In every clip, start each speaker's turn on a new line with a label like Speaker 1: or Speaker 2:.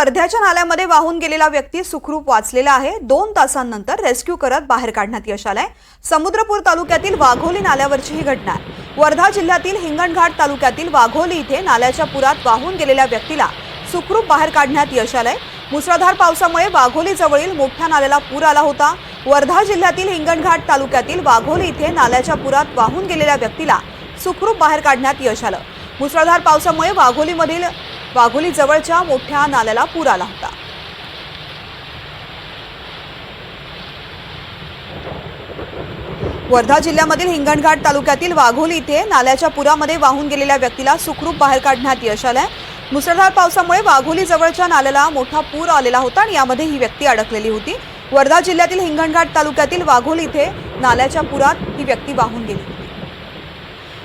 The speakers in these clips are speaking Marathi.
Speaker 1: वर्ध्याच्या नाल्यामध्ये वाहून गेलेला व्यक्ती सुखरूप वाचलेला आहे। 2 तासांनंतर रेस्क्यू करत बाहेर काढण्यात यश आलंय। समुद्रपूर तालुक्यातील वाघोली नाल्यावरची ही घटना आहे। वर्धा जिल्ह्यातील हिंगणघाट तालुक्यातील वाघोली इथे नाल्याच्या पुरात वाहून गेलेल्या व्यक्तीला सुखरूप बाहेर काढण्यात यश आलंय। मुसळधार पावसामुळे वाघोली जवळील मोठ्या नाल्याला पूर आला होता। वर्धा जिल्ह्यातील हिंगणघाट तालुक्यातील वाघोली इथे नाल्याच्या पुरात वाहून गेलेल्या व्यक्तीला सुखरूप बाहेर काढण्यात यश आलं। मुसळधार पावसामुळे वाघोली जवळच्या मोठ्या नाल्याला पूर आला होता। वर्धा जिल्ह्यामधील हिंगणघाट तालुक्यातील वाघोली इथे नाल्याच्या पुरामध्ये वाहून गेलेल्या व्यक्तीला सुखरूप बाहेर काढण्यात यश आलंय। मुसळधार पावसामुळे वाघोली जवळच्या नाल्याला मोठा पूर आलेला होता आणि यामध्ये ही व्यक्ती अडकलेली होती। वर्धा जिल्ह्यातील हिंगणघाट तालुक्यातील वाघोली इथे नाल्याच्या पुरात ही व्यक्ती वाहून गेली होती।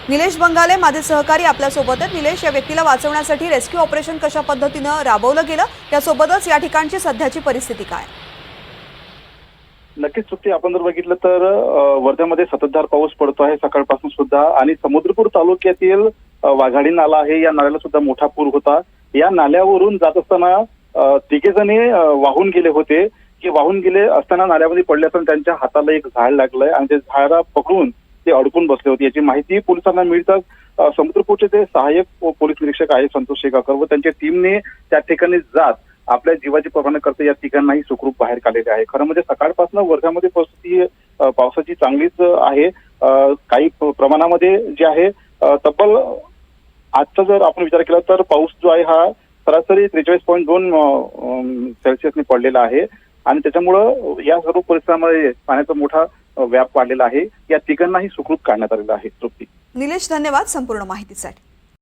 Speaker 1: निलेश बंगाले माझे सहकारी आपल्या सोबत आहेत। निलेश, या व्यक्तीला वाचवण्यासाठी रेस्क्यू ऑपरेशन कशा पद्धतीने राबवलं गेलं, त्यासोबतच या ठिकाणची सध्याची परिस्थिती काय?
Speaker 2: नक्कीच सुट्टी आपण जर बघितलं तर वर्ध्यामध्ये संततधार पाऊस पडतो आहे सकाळपासून सुद्धा, आणि समुद्रपूर तालुक्यातील वाघाडी नाला आहे, या नाल्याला सुद्धा मोठा पूर होता। या नाल्यावरून जात असताना तिघे जणी वाहून गेले होते, की वाहून गेले असताना नाल्यामध्ये पडले असताना त्यांच्या हाताला एक झाड लागलंय आणि ते झाडा पकडून ते अडकून बसले होते। याची माहिती पोलिसांना मिळताच समुद्रपूरचे ते सहाय्यक पोलीस निरीक्षक आहे संतोष शेगावकर व त्यांच्या टीमने त्या ठिकाणी जात आपल्या जीवाची पर्वा करता या तिघांनाही सुखरूप बाहेर काढलेले आहे। खरं म्हणजे सकाळपासून वर्ध्यामध्ये परिस्थिती पावसाची चांगलीच आहे। काही प्रमाणामध्ये जे आहे तब्बल आजचा जर आपण विचार केला तर पाऊस जो आहे हा सरासरी 43.2 सेल्सिअसने पडलेला आहे आणि त्याच्यामुळं या सर्व परिसरामध्ये पाण्याचा मोठा व्याप वाढलेला आहे। या तिघांनाही सुखरूप काढण्यात आलेला आहे। तृप्ती।
Speaker 1: निलेश, धन्यवाद संपूर्ण माहितीसाठी।